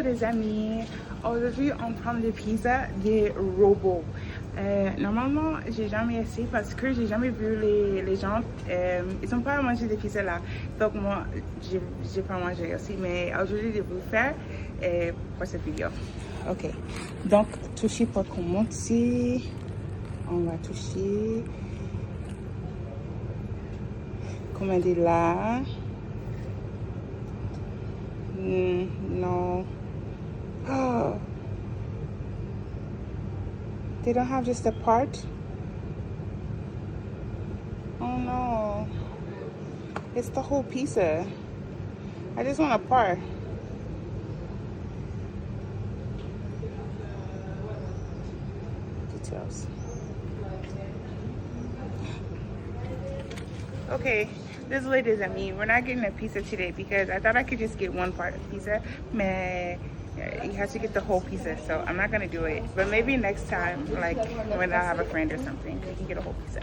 les amis, aujourd'hui on prend des pizzas des robots. Normalement j'ai jamais essayé parce que j'ai jamais vu les gens, ils sont pas à manger des pizzas là, donc moi j'ai pas mangé aussi, mais aujourd'hui je vais vous faire pour cette vidéo. Ok, donc toucher pour commencer, on va toucher, commander là. No. Oh. They don't have just a part? Oh no. It's the whole pizza. I just want a part. Details. Okay, this ladies and me, we're not getting a pizza today because I thought I could just get one part of pizza. Man, you have to get the whole pizza, so I'm not gonna do it. But maybe next time, like when I have a friend or something, we can get a whole pizza.